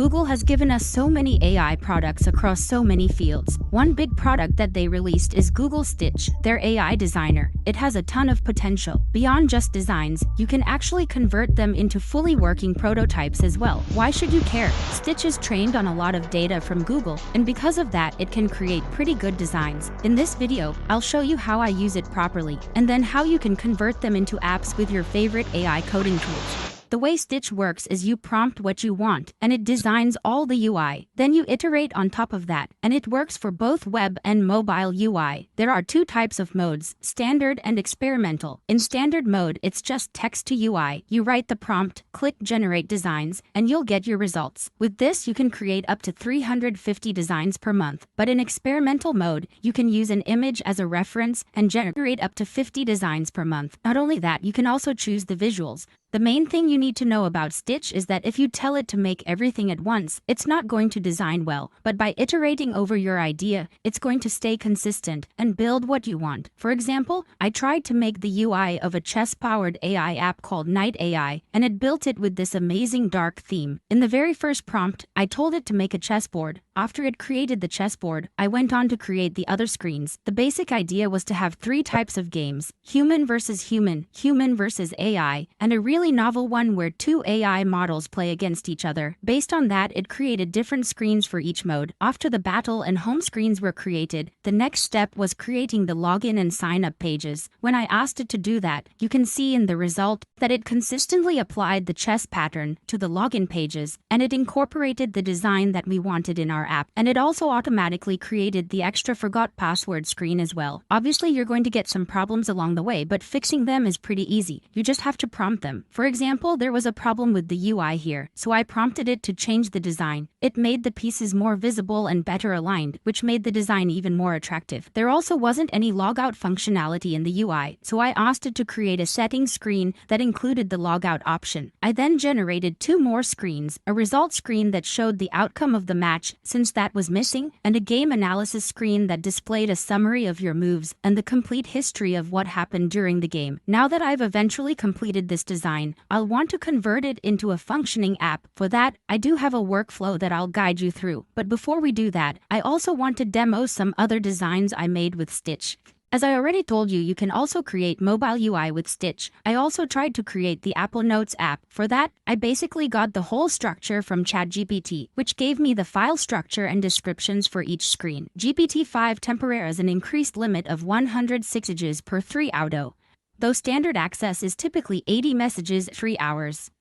Google has given us so many AI products across so many fields. One big product that they released is Google Stitch, their AI designer. It has a ton of potential. Beyond just designs, you can actually convert them into fully working prototypes as well. Why should you care? Stitch is trained on a lot of data from Google, and because of that, it can create pretty good designs. In this video, I'll show you how I use it properly, and then how you can convert them into apps with your favorite AI coding tools. The way Stitch works is you prompt what you want, and it designs all the UI. Then you iterate on top of that, and it works for both web and mobile UI. There are two types of modes, standard and experimental. In standard mode, it's just text to UI. You write the prompt, click Generate Designs, and you'll get your results. With this, you can create up to 350 designs per month. But in experimental mode, you can use an image as a reference and generate up to 50 designs per month. Not only that, you can also choose the visuals. The main thing you need to know about Stitch is that if you tell it to make everything at once, it's not going to design well. But by iterating over your idea, it's going to stay consistent and build what you want. For example, I tried to make the UI of a chess-powered AI app called Night AI, and it built it with this amazing dark theme. In the very first prompt, I told it to make a chessboard. After it created the chessboard, I went on to create the other screens. The basic idea was to have three types of games: human versus human, human versus AI, and a really novel one where two AI models play against each other. Based on that, it created different screens for each mode. After the battle and home screens were created, the next step was creating the login and sign up pages. When I asked it to do that, you can see in the result that it consistently applied the chess pattern to the login pages, and it incorporated the design that we wanted in our app. And it also automatically created the extra forgot password screen as well. Obviously, you're going to get some problems along the way, but fixing them is pretty easy. You just have to prompt them. For example, there was a problem with the UI here, so I prompted it to change the design. It made the pieces more visible and better aligned, which made the design even more attractive. There also wasn't any logout functionality in the UI, so I asked it to create a settings screen that included the logout option. I then generated two more screens, a result screen that showed the outcome of the match since that was missing, and a game analysis screen that displayed a summary of your moves and the complete history of what happened during the game. Now that I've eventually completed this design, I'll want to convert it into a functioning app. For that, I do have a workflow that I'll guide you through. But before we do that, I also want to demo some other designs I made with Stitch. As I already told you, you can also create mobile UI with Stitch. I also tried to create the Apple Notes app. For that, I basically got the whole structure from ChatGPT, which gave me the file structure and descriptions for each screen. GPT-5 temporarily has an increased limit of 100 messages per 3 auto, though standard access is typically 80 messages 3 hours.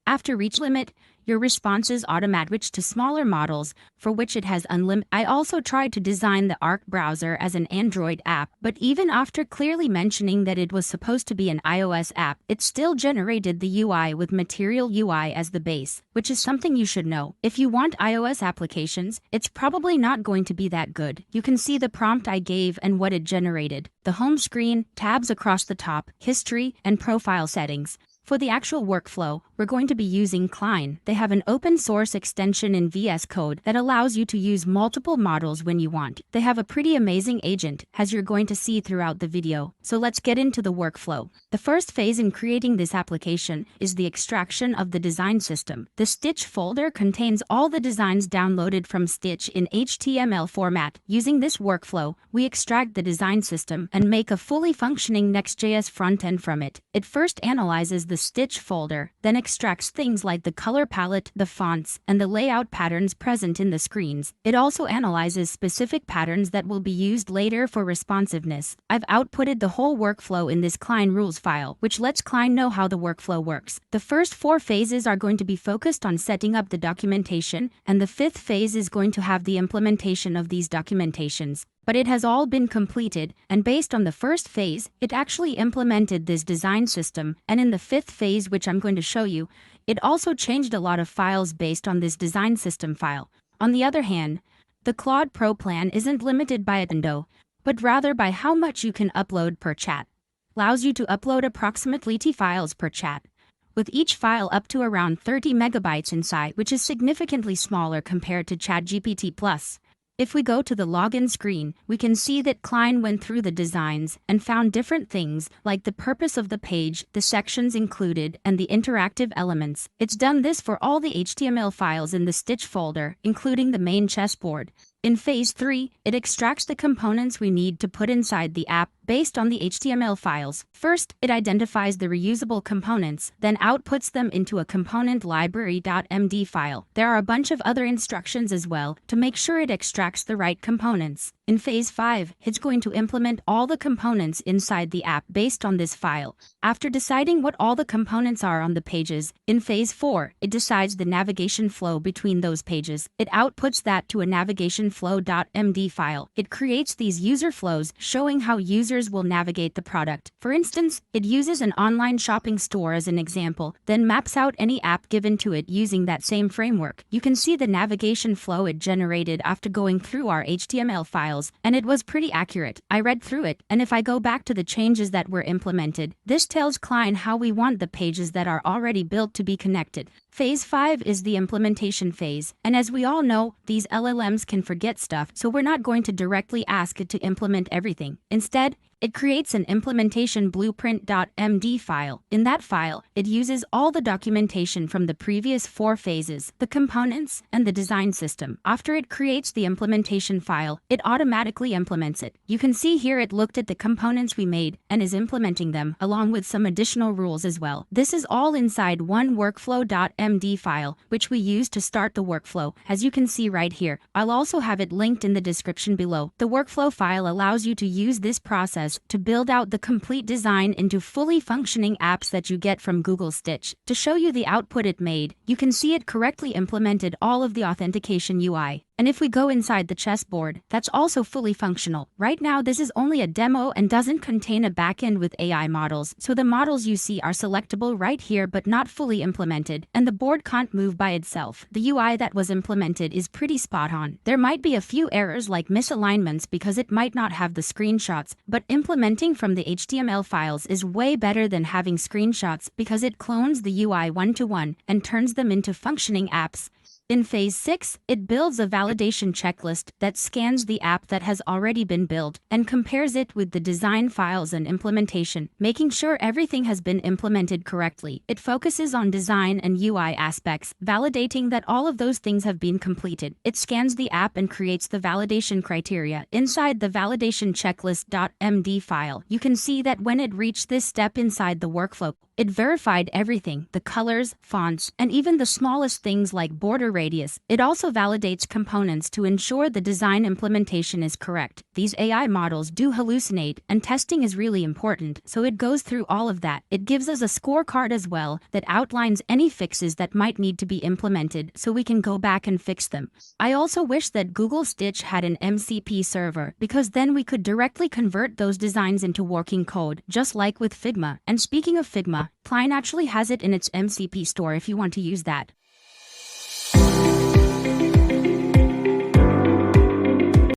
After each limit, your responses automatically switch to smaller models, for which it has unlimited. I also tried to design the Arc browser as an Android app, but even after clearly mentioning that it was supposed to be an iOS app, it still generated the UI with Material UI as the base, which is something you should know. If you want iOS applications, it's probably not going to be that good. You can see the prompt I gave and what it generated: the home screen, tabs across the top, history, and profile settings. For the actual workflow, we're going to be using Klein. They have an open source extension in VS Code that allows you to use multiple models when you want. They have a pretty amazing agent, as you're going to see throughout the video. So let's get into the workflow. The first phase in creating this application is the extraction of the design system. The Stitch folder contains all the designs downloaded from Stitch in HTML format. Using this workflow, we extract the design system and make a fully functioning Next.js frontend from it. It first analyzes the Stitch folder, then extracts things like the color palette, the fonts, and the layout patterns present in the screens. It also analyzes specific patterns that will be used later for responsiveness. I've outputted the whole workflow in this Klein rules file, which lets Klein know how the workflow works. The first 4 phases are going to be focused on setting up the documentation, and the 5th phase is going to have the implementation of these documentations. But it has all been completed, and based on the first phase, it actually implemented this design system, and in the 5th phase, which I'm going to show you, it also changed a lot of files based on this design system file. On the other hand, the Claude Pro plan isn't limited by a window, but rather by how much you can upload per chat. Allows you to upload approximately 20 files per chat, with each file up to around 30 megabytes in size, which is significantly smaller compared to ChatGPT+. If we go to the login screen, we can see that Klein went through the designs and found different things like the purpose of the page, the sections included, and the interactive elements. It's done this for all the HTML files in the Stitch folder, including the main chessboard. In phase 3, it extracts the components we need to put inside the app based on the HTML files. First, it identifies the reusable components, then outputs them into a component library.md file. There are a bunch of other instructions as well to make sure it extracts the right components. In phase 5, it's going to implement all the components inside the app based on this file. After deciding what all the components are on the pages, in phase 4, it decides the navigation flow between those pages. It outputs that to a navigation flow.md file. It creates these user flows showing how users will navigate the product. For instance, it uses an online shopping store as an example, then maps out any app given to it using that same framework. You can see the navigation flow it generated after going through our HTML files, and it was pretty accurate. I read through it, and if I go back to the changes that were implemented, this tells Klein how we want the pages that are already built to be connected. Phase 5 is the implementation phase, and as we all know, these LLMs can forget stuff, so we're not going to directly ask it to implement everything. Instead, it creates an implementation blueprint.md file. In that file, it uses all the documentation from the previous 4 phases, the components, and the design system. After it creates the implementation file, it automatically implements it. You can see here it looked at the components we made and is implementing them, along with some additional rules as well. This is all inside one workflow.md file, which we use to start the workflow, as you can see right here. I'll also have it linked in the description below. The workflow file allows you to use this process to build out the complete design into fully functioning apps that you get from Google Stitch. To show you the output it made, you can see it correctly implemented all of the authentication UI. And if we go inside the chessboard, that's also fully functional. Right now, this is only a demo and doesn't contain a backend with AI models, so the models you see are selectable right here but not fully implemented, and the board can't move by itself. The UI that was implemented is pretty spot on. There might be a few errors like misalignments because it might not have the screenshots, but implementing from the HTML files is way better than having screenshots because it clones the UI one-to-one and turns them into functioning apps. In phase 6, it builds a validation checklist that scans the app that has already been built and compares it with the design files and implementation, making sure everything has been implemented correctly. It focuses on design and UI aspects, validating that all of those things have been completed. It scans the app and creates the validation criteria. Inside the validation checklist.md file, you can see that when it reached this step inside the workflow, it verified everything, the colors, fonts, and even the smallest things like border radius. It also validates components to ensure the design implementation is correct. These AI models do hallucinate, and testing is really important, so it goes through all of that. It gives us a scorecard as well that outlines any fixes that might need to be implemented so we can go back and fix them. I also wish that Google Stitch had an MCP server, because then we could directly convert those designs into working code, just like with Figma. And speaking of Figma, Klein actually has it in its MCP store if you want to use that.